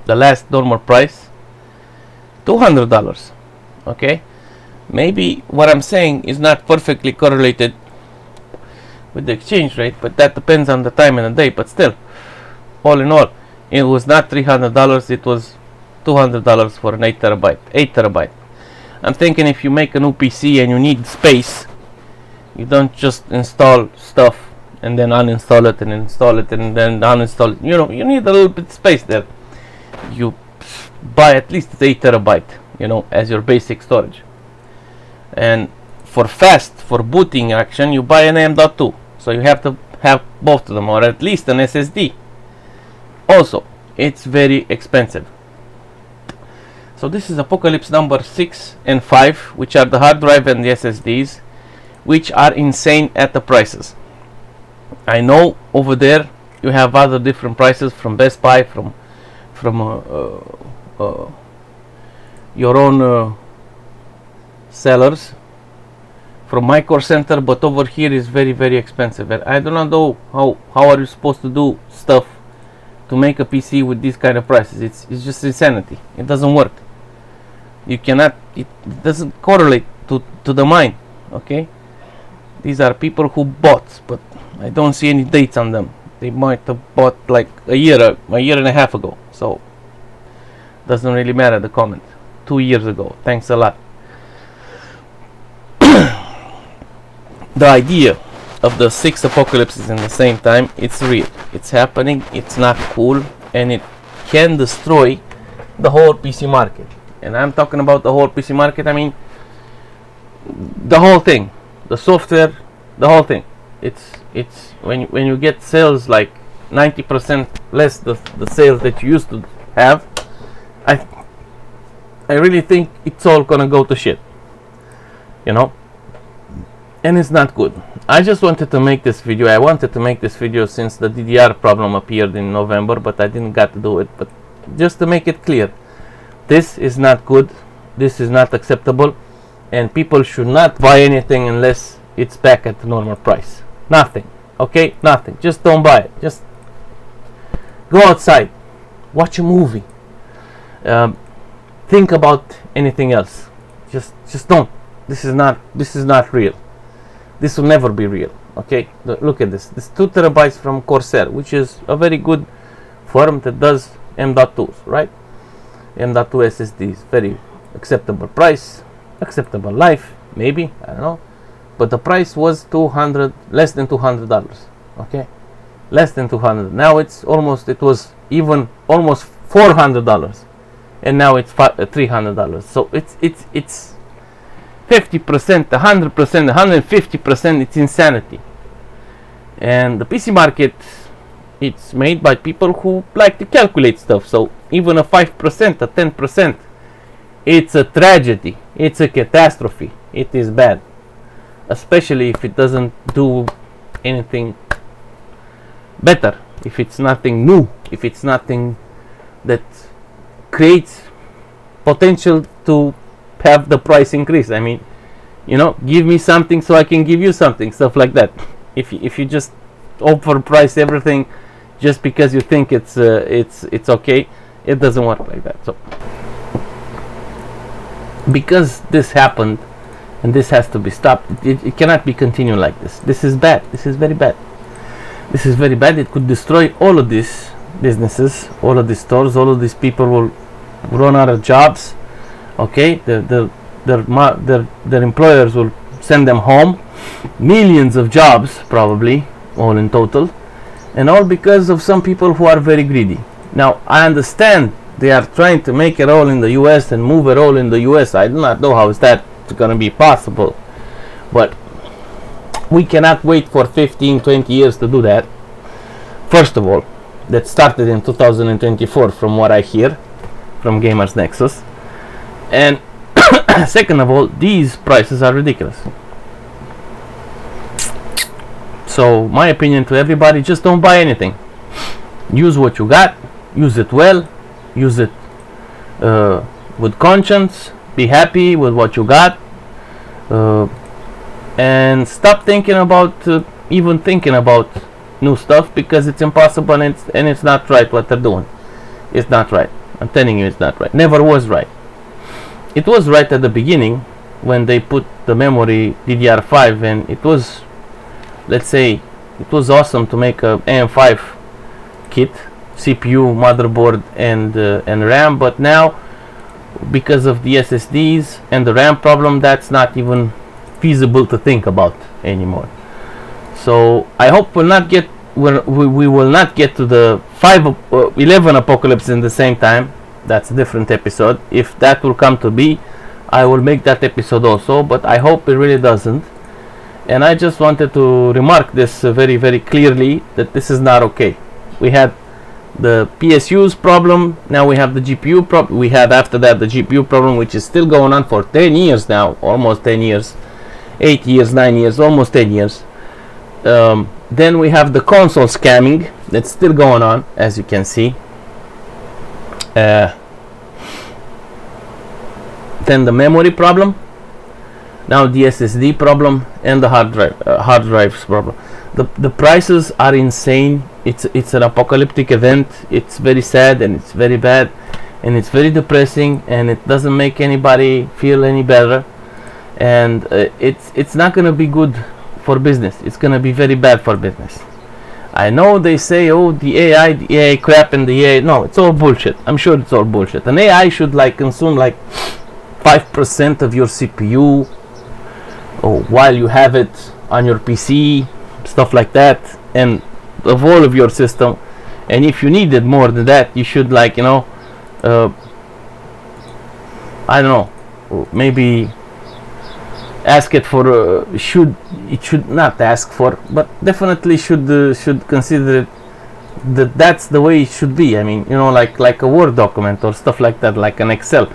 the last normal price, $200. Okay, maybe what I'm saying is not perfectly correlated with the exchange rate, but that depends on the time and the day. But still, all in all, it was not $300, it was $200 for an 8 terabyte. I'm thinking if you make a new PC and you need space, you don't just install stuff and then uninstall it and install it and then uninstall it. You know, you need a little bit of space there. You buy at least 8 terabyte, you know, as your basic storage. And for booting action, you buy an M.2. So you have to have both of them, or at least an SSD. Also, it's very expensive. So this is Apocalypse number 6 and 5, which are the hard drive and the SSDs, which are insane at the prices. I know over there you have other different prices from Best Buy, from your own sellers, from Micro Center, but over here is very, very expensive. And I do not know how are you supposed to do stuff to make a PC with these kind of prices. It's just insanity. It doesn't work. You cannot, it doesn't correlate to the mind. Okay, these are people who bought, but I don't see any dates on them. They might have bought like a year and a half ago, so doesn't really matter the comment. 2 years ago. Thanks a lot. The idea of the 6 apocalypses in the same time, it's real, it's happening, it's not cool, and it can destroy the whole PC market. And I'm talking about the whole PC market, I mean the whole thing, the software, the whole thing. It's when you get sales like 90% less the sales that you used to have, I really think it's all gonna go to shit, you know, and it's not good. I just wanted to make this video. I wanted to make this video since the DDR problem appeared in November, but I didn't get to do it. But just to make it clear, this is not good, this is not acceptable, and people should not buy anything unless it's back at the normal price. Nothing, okay? Nothing. Just don't buy it. Just go outside, watch a movie, think about anything else. Just don't. This is not real. This will never be real. Okay, look at this. This 2 terabytes from Corsair, which is a very good firm that does M.2s, right? M.2 SSDs, very acceptable price, acceptable life, maybe, I don't know. But the price was less than $200. Okay, less than 200. Now it was even almost $400, and now it's $300. So it's 50%, 100%, 150%. It's insanity. And the PC market, it's made by people who like to calculate stuff. So even a 5%, a 10%, it's a tragedy. It's a catastrophe. It is bad, especially if it doesn't do anything better, if it's nothing new, if it's nothing that creates potential to have the price increase. I mean, you know, give me something so I can give you something, stuff like that. If you just overprice everything just because you think it's okay, it doesn't work like that. So because this happened, and this has to be stopped, it cannot be continuing like this. This is bad. This is very bad. This is very bad. It could destroy all of these businesses, all of these stores. All of these people will run out of jobs. Okay, their employers will send them home. Millions of jobs, probably, all in total, and all because of some people who are very greedy. Now I understand they are trying to make it all in the US and move it all in the US. I do not know how is that going to be possible, but we cannot wait for 15-20 years to do that. First of all, that started in 2024 from what I hear from Gamers Nexus, and second of all, these prices are ridiculous. So my opinion to everybody, just don't buy anything. Use what you got, use it well, use it with conscience, be happy with what you got, and stop thinking about even thinking about new stuff, because it's impossible, and it's not right what they're doing. It's not right. I'm telling you, it's not right. Never was right. It was right at the beginning when they put the memory DDR5, and it was, let's say, it was awesome to make a AM5 kit, CPU, motherboard, and RAM. But now, because of the SSDs and the RAM problem, that's not even feasible to think about anymore. So I hope we will not get to the 11 apocalypse in the same time. That's a different episode. If that will come to be, I will make that episode also, but I hope it really doesn't. And I just wanted to remark this very, very clearly, that this is not okay. We had the PSU's problem, now we have the GPU problem. We had after that the GPU problem, which is still going on for 10 years now, almost 10 years, 8 years, 9 years, almost 10 years. Then we have the console scamming that's still going on, as you can see. Then the memory problem, now the SSD problem, and the hard drives problem. The prices are insane. It's an apocalyptic event. It's very sad, and it's very bad, and it's very depressing, and it doesn't make anybody feel any better, and it's not gonna be good for business. It's gonna be very bad for business. I know they say, oh, the AI crap, and the AI, no, it's all bullshit. I'm sure it's all bullshit. An AI should like consume like 5% of your CPU, or while you have it on your PC, stuff like that, and of all of your system. And if you needed more than that, you should, like, you know, I don't know, maybe ask it for should not ask for, but definitely should consider it that's the way it should be. I mean, you know, like a Word document or stuff like that, like an Excel.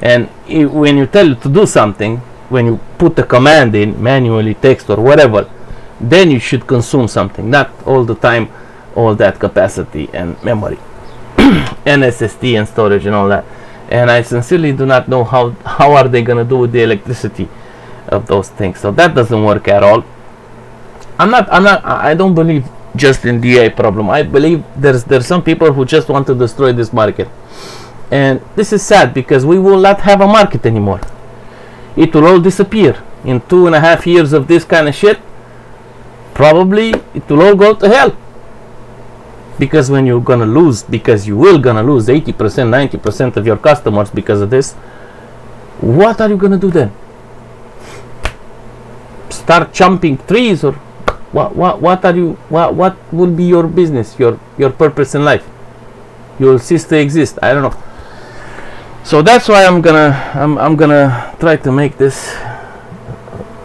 And when you tell it to do something, when you put the command in manually, text or whatever, then you should consume something, not all the time all that capacity and memory and SSD and storage and all that. And I sincerely do not know how are they gonna do with the electricity of those things. So that doesn't work at all. I don't believe just in the AI problem. I believe there's some people who just want to destroy this market, and this is sad, because we will not have a market anymore. It will all disappear in 2.5 years of this kind of shit. Probably it will all go to hell, because when you're gonna lose, because you will gonna lose 80%, 90% of your customers because of this, what are you gonna do then? Start chopping trees, or what will be your business, your purpose in life? You will cease to exist. I don't know. So that's why I'm gonna try to make this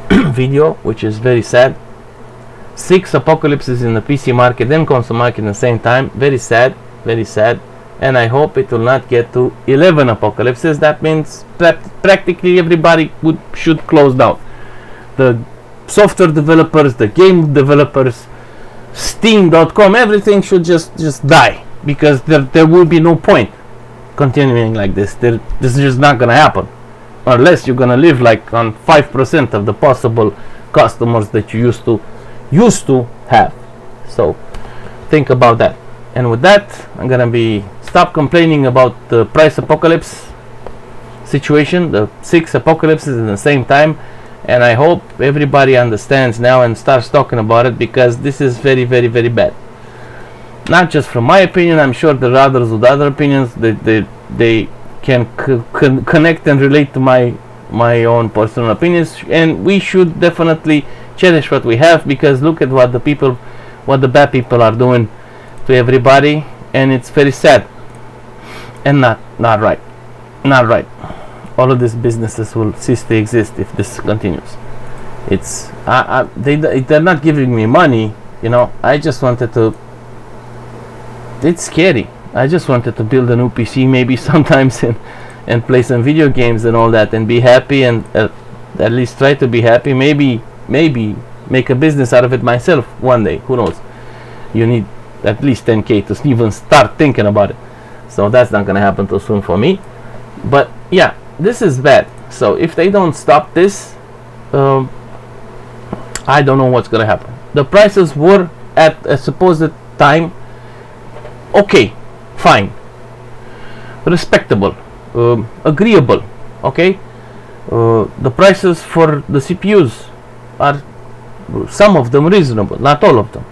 video, which is very sad. 6 apocalypses in the PC market and console market at the same time. Very sad, very sad. And I hope it will not get to 11 apocalypses. That means practically everybody should close down. The software developers, the game developers, Steam.com, everything should just die, because there will be no point continuing like this. This is just not gonna happen, unless you're gonna live like on 5% of the possible customers that you used to have. So think about that. And with that, I'm gonna stop complaining about the price apocalypse situation, the 6 apocalypses at the same time. And I hope everybody understands now and starts talking about it, because this is very, very, very bad. Not just from my opinion. I'm sure there are others with other opinions. They can connect and relate to my own personal opinions, and we should definitely cherish what we have, because look at what the bad people are doing to everybody, and it's very sad and not right. All of these businesses will cease to exist if this continues. It's they're not giving me money, you know. I just wanted to, it's scary. I just wanted to build a new PC maybe sometimes and play some video games and all that and be happy, and at least try to be happy. Maybe make a business out of it myself one day, who knows. You need at least 10k to even start thinking about it, so that's not gonna happen too soon for me. But yeah, this is bad. So if they don't stop this, I don't know what's gonna happen. The prices were at a supposed time okay, fine, respectable, agreeable, okay. The prices for the CPUs are, some of them reasonable, not all of them.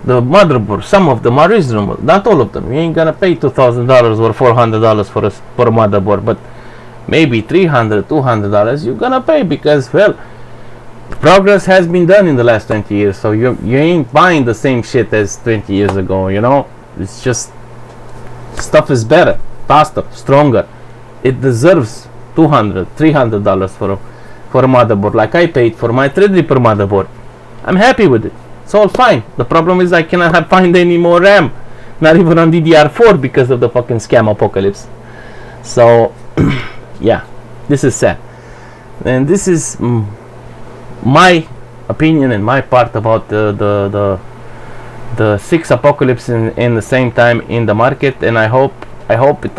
The motherboard, some of them are reasonable, not all of them. You ain't gonna pay $2,000 or $400 for a motherboard, but maybe $300, $200 you're gonna pay, because, well, progress has been done in the last 20 years. So you ain't buying the same shit as 20 years ago, you know. It's just stuff is better, faster, stronger. It deserves $200, $300 for a motherboard, like I paid for my Threadripper motherboard. I'm happy with it. It's all fine. The problem is I cannot find any more RAM, not even on DDR4, because of the fucking scam apocalypse. So yeah, this is sad, and this is my opinion and my part about the 6 apocalypse in the same time in the market. And I hope it's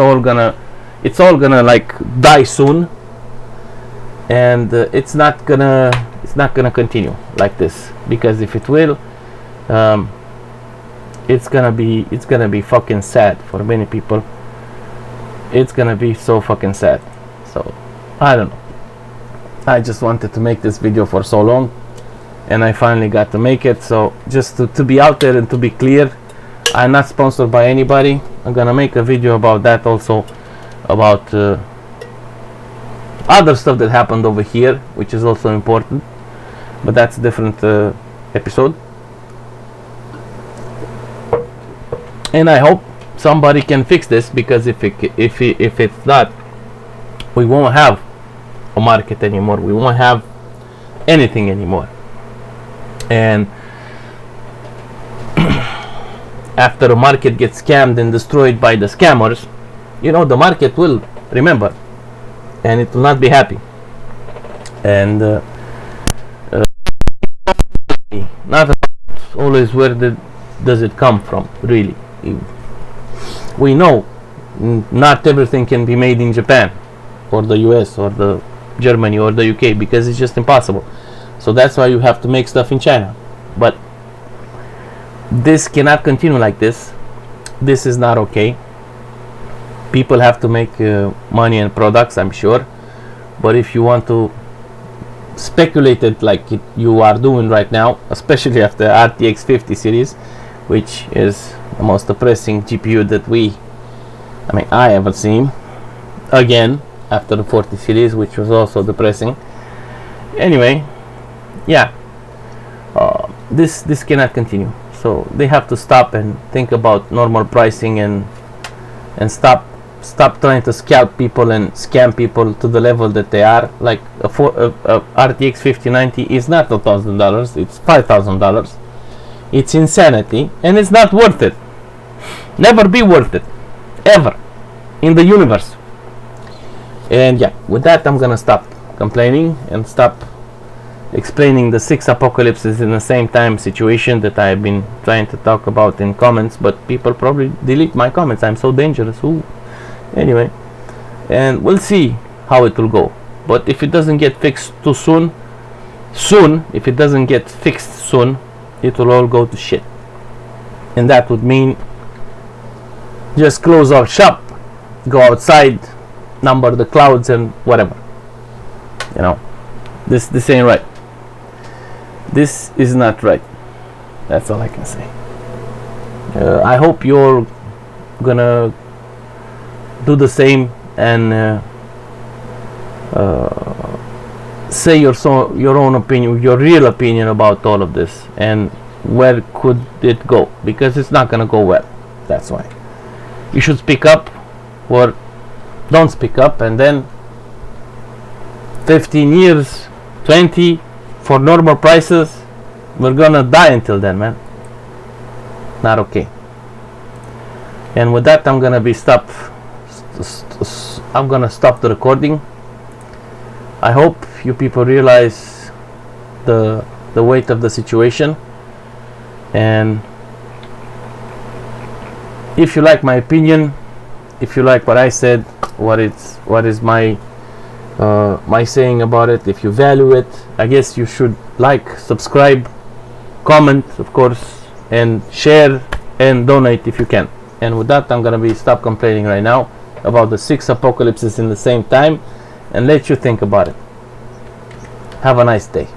all gonna like die soon, and it's not gonna continue like this, because if it will, it's gonna be fucking sad for many people. It's gonna be so fucking sad. So I don't know, I just wanted to make this video for so long, and I finally got to make it. So just to be out there and to be clear, I'm not sponsored by anybody. I'm gonna make a video about that also, about other stuff that happened over here, which is also important, but that's a different episode. And I hope somebody can fix this, because if it's not, we won't have a market anymore. We won't have anything anymore. And after a market gets scammed and destroyed by the scammers, you know, the market will remember, and it will not be happy. And not always where does it come from, really. We know not everything can be made in Japan or the US or the Germany or the UK, because it's just impossible. So that's why you have to make stuff in China. But this cannot continue like this. This is not okay. People have to make money and products, I'm sure. But if you want to speculate it like you are doing right now, especially after RTX 50 series, which is the most depressing GPU that I ever seen, again after the 40 series, which was also depressing. Anyway, yeah, this cannot continue. So they have to stop and think about normal pricing, and stop trying to scalp people and scam people to the level that they are. Like a RTX 5090 is not $1,000, it's $5,000. It's insanity, and it's not worth it. Never be worth it, ever, in the universe. And yeah, with that, I'm gonna stop complaining and stop explaining the 6 apocalypses in the same time situation that I've been trying to talk about in comments, but people probably delete my comments. I'm so dangerous. Ooh. Anyway, and we'll see how it will go. But if it doesn't get fixed too soon, if it doesn't get fixed soon, it will all go to shit. And that would mean just close our shop, go outside, number the clouds, and whatever. You know, this ain't right. This is not right. That's all I can say. I hope you're gonna do the same and say your own opinion, your real opinion about all of this, and where could it go, because it's not gonna go well. That's why. you should speak up or don't speak up, and then 15 years, 20 for normal prices, we're gonna die until then, man. Not okay. And with that, I'm gonna stop the recording. I hope you people realize the weight of the situation, and if you like my opinion, if you like what I said, what is my my saying about it, if you value it, I guess you should like, subscribe, comment, of course, and share and donate if you can. And with that, I'm gonna stop complaining right now about the 6 apocalypses in the same time and let you think about it. Have a nice day.